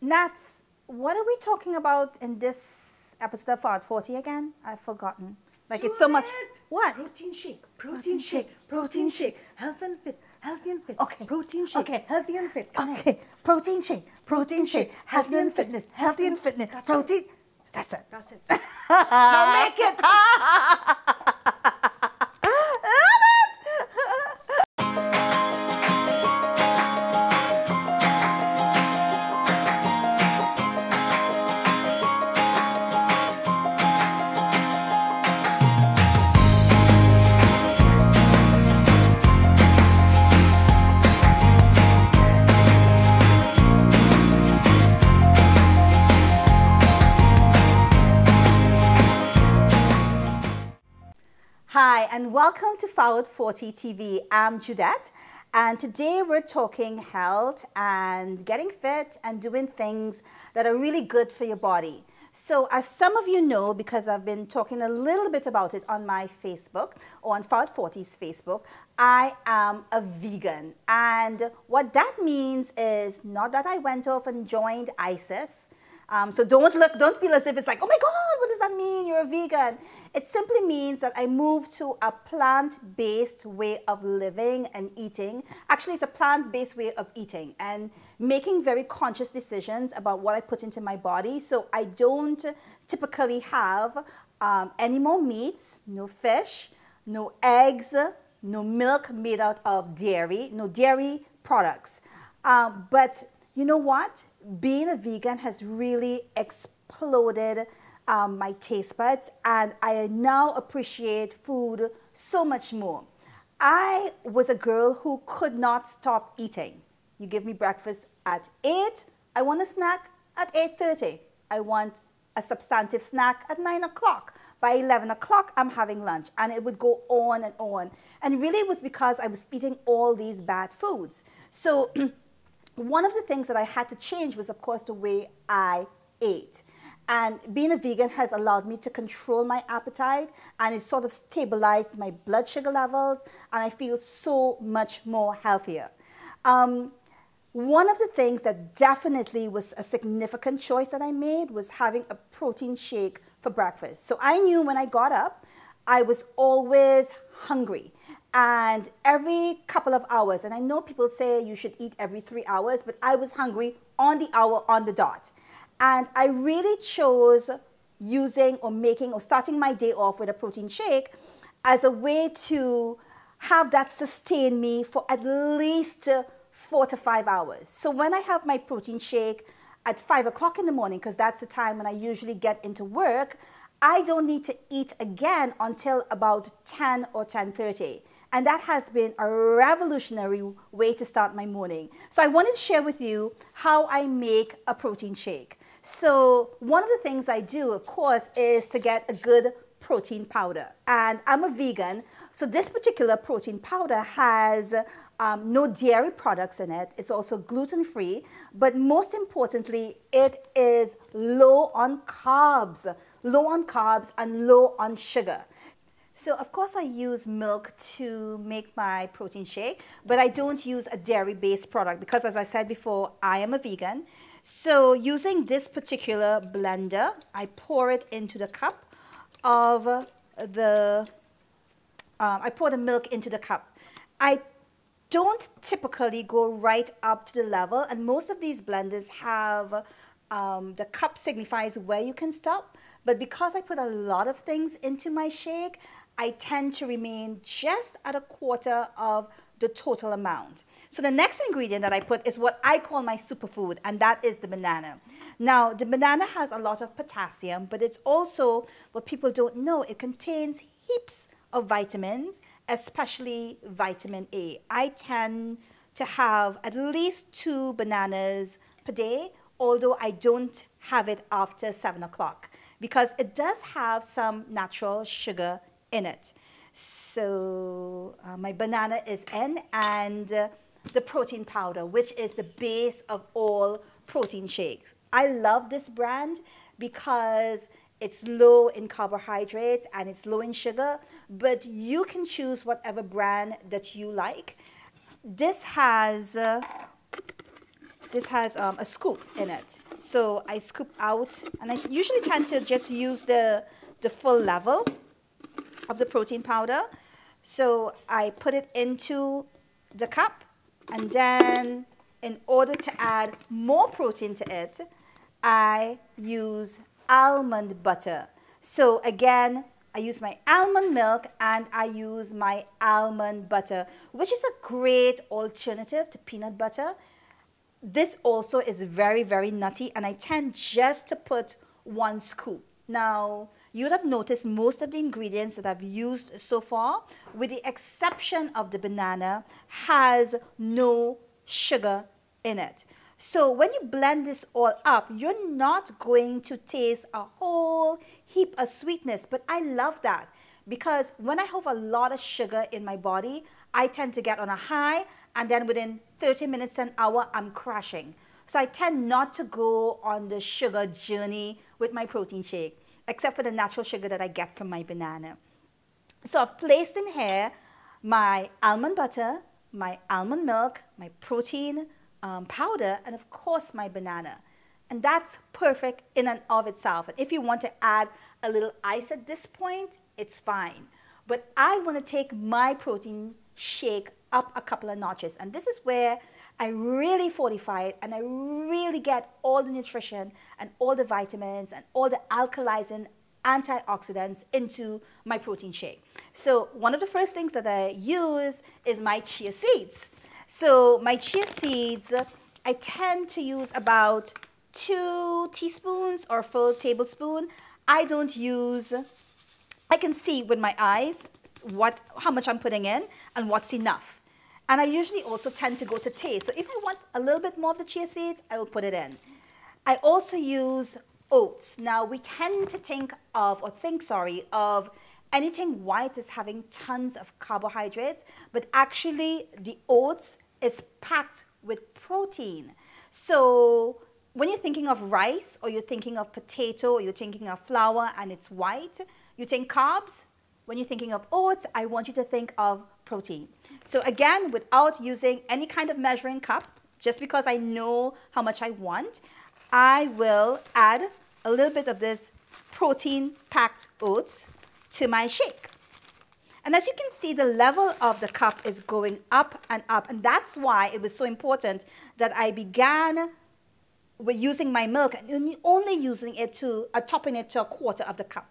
Nats, what are we talking about in this episode of Fat 40 again? I've forgotten. Like it's so much. What? Protein shake, protein shake, protein shake. Health and fit, healthy and fit. Okay. Protein shake, Okay. healthy and fit. Okay. Protein shake, healthy and fitness, healthy and fitness. Protein. That's it. That's it. Now make it. Hi, and welcome to Forward 40 TV. I'm Judette, and today we're talking health and getting fit and doing things that are really good for your body. So as some of you know, because I've been talking a little bit about it on my Facebook, or on Forward 40's Facebook, I am a vegan. And what that means is not that I went off and joined ISIS. So don't feel as if it's like, oh my God, what does that mean? You're a vegan. It simply means that I moved to a plant-based way of living and eating. Actually, it's a plant-based way of eating and making very conscious decisions about what I put into my body. So I don't typically have any more meats, no fish, no eggs, no milk made out of dairy, no dairy products. But you know what? Being a vegan has really exploded my taste buds, and I now appreciate food so much more. I was a girl who could not stop eating. You give me breakfast at 8, I want a snack at 8:30. I want a substantive snack at 9 o'clock. By 11 o'clock, I'm having lunch, and it would go on and on. And really it was because I was eating all these bad foods. So one of the things that I had to change was, of course, the way I ate. And being a vegan has allowed me to control my appetite, and it sort of stabilized my blood sugar levels, and I feel so much more healthier. One of the things that definitely was a significant choice that I made was having a protein shake for breakfast. So I knew when I got up, I was always hungry. And every couple of hours, and I know people say you should eat every 3 hours, but I was hungry on the hour, on the dot. And I really chose using or making or starting my day off with a protein shake as a way to have that sustain me for at least 4 to 5 hours. So when I have my protein shake at 5 o'clock in the morning, because that's the time when I usually get into work, I don't need to eat again until about 10 or 10:30. And that has been a revolutionary way to start my morning. So I wanted to share with you how I make a protein shake. So one of the things I do, of course, is to get a good protein powder. And I'm a vegan, so this particular protein powder has no dairy products in it. It's also gluten-free, but most importantly, it is low on carbs and low on sugar. So of course I use milk to make my protein shake, but I don't use a dairy-based product because, as I said before, I am a vegan. So using this particular blender, I pour it into the cup of I pour the milk into the cup. I don't typically go right up to the level, and most of these blenders have the cup signifies where you can stop. But because I put a lot of things into my shake, I tend to remain just at a quarter of the total amount. So the next ingredient that I put is what I call my superfood, and that is the banana. Now, the banana has a lot of potassium, but it's also, what people don't know, it contains heaps of vitamins, especially vitamin A. I tend to have at least 2 bananas per day, although I don't have it after 7 o'clock, because it does have some natural sugar in it. So my banana is in, and the protein powder, which is the base of all protein shakes. I love this brand because it's low in carbohydrates and it's low in sugar, but you can choose whatever brand that you like. This has this has a scoop in it. So I scoop out, and I usually tend to just use the full level of the protein powder. So I put it into the cup, and then in order to add more protein to it, I use almond butter. So again, I use my almond milk and I use my almond butter, which is a great alternative to peanut butter. This also is very, very nutty, and I tend just to put 1 scoop. Now, you would have noticed most of the ingredients that I've used so far, with the exception of the banana, has no sugar in it. So when you blend this all up, you're not going to taste a whole heap of sweetness. But I love that, because when I have a lot of sugar in my body, I tend to get on a high, and then within 30 minutes, an hour, I'm crashing. So I tend not to go on the sugar journey with my protein shake, except for the natural sugar that I get from my banana. So I've placed in here my almond butter, my almond milk, my protein powder, and of course my banana. And that's perfect in and of itself. And if you want to add a little ice at this point, it's fine. But I want to take my protein shake up a couple of notches. And this is where I really fortify it, and I really get all the nutrition and all the vitamins and all the alkalizing antioxidants into my protein shake. So one of the first things that I use is my chia seeds. So my chia seeds, I tend to use about 2 teaspoons or full tablespoon. I don't use, I can see with my eyes how much I'm putting in and what's enough. And I usually also tend to go to taste. So if I want a little bit more of the chia seeds, I will put it in. I also use oats. Now we tend to think of anything white as having tons of carbohydrates, but actually the oats is packed with protein. So when you're thinking of rice, or you're thinking of potato, or you're thinking of flour and it's white, you think carbs. When you're thinking of oats, I want you to think of protein. So again, without using any kind of measuring cup, just because I know how much I want, I will add a little bit of this protein-packed oats to my shake. And as you can see, the level of the cup is going up, and that's why it was so important that I began with using my milk and only using it topping it to 1/4 of the cup.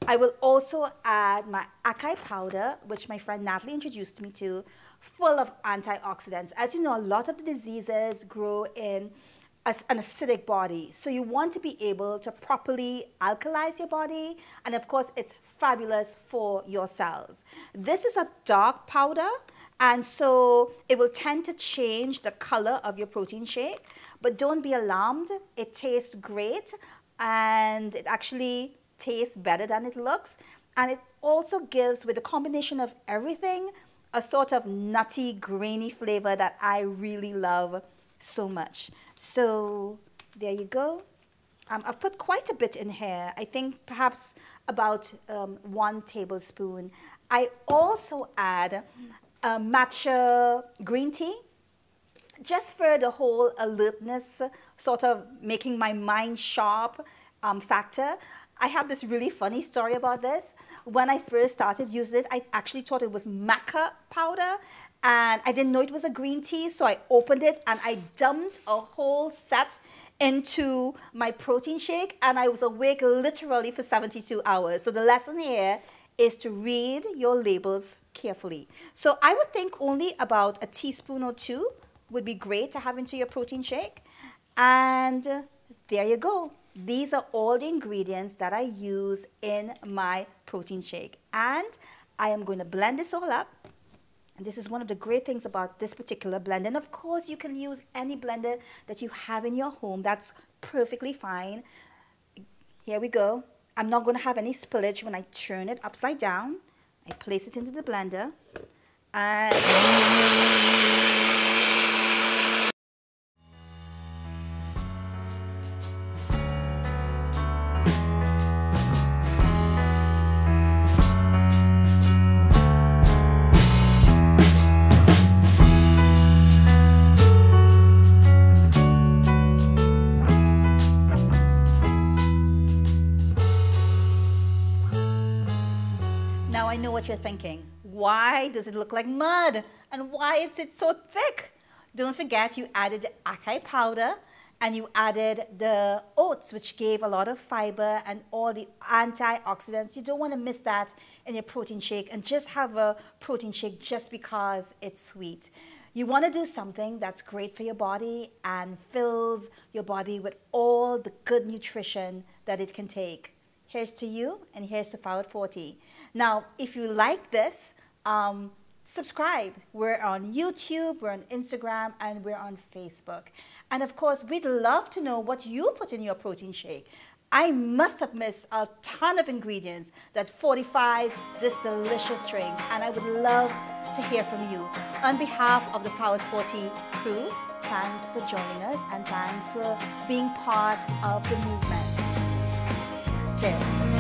I will also add my acai powder, which my friend Natalie introduced me to, full of antioxidants. As you know, a lot of the diseases grow in an acidic body. So you want to be able to properly alkalize your body. And of course, it's fabulous for your cells. This is a dark powder, and so it will tend to change the color of your protein shake. But don't be alarmed. It tastes great, and it actually tastes better than it looks. And it also gives, with a combination of everything, a sort of nutty, grainy flavor that I really love so much. So there you go. I've put quite a bit in here. I think perhaps about 1 tablespoon. I also add matcha green tea, just for the whole alertness, sort of making my mind sharp factor. I have this really funny story about this. When I first started using it, I actually thought it was maca powder, and I didn't know it was a green tea, so I opened it and I dumped a whole set into my protein shake, and I was awake literally for 72 hours. So the lesson here is to read your labels carefully. So I would think only about a teaspoon or 2 would be great to have into your protein shake. And there you go. These are all the ingredients that I use in my protein shake. And I am going to blend this all up. And this is one of the great things about this particular blend. And of course, you can use any blender that you have in your home. That's perfectly fine. Here we go. I'm not going to have any spillage when I turn it upside down. I place it into the blender. And know what you're thinking. Why does it look like mud? And why is it so thick? Don't forget you added the acai powder and you added the oats, which gave a lot of fiber and all the antioxidants. You don't want to miss that in your protein shake and just have a protein shake just because it's sweet. You want to do something that's great for your body and fills your body with all the good nutrition that it can take. Here's to you, and here's to Forward 40. Now, if you like this, subscribe. We're on YouTube, we're on Instagram, and we're on Facebook. And of course, we'd love to know what you put in your protein shake. I must have missed a ton of ingredients that fortifies this delicious drink, and I would love to hear from you. On behalf of the Forward 40 crew, thanks for joining us and thanks for being part of the movement. Cheers.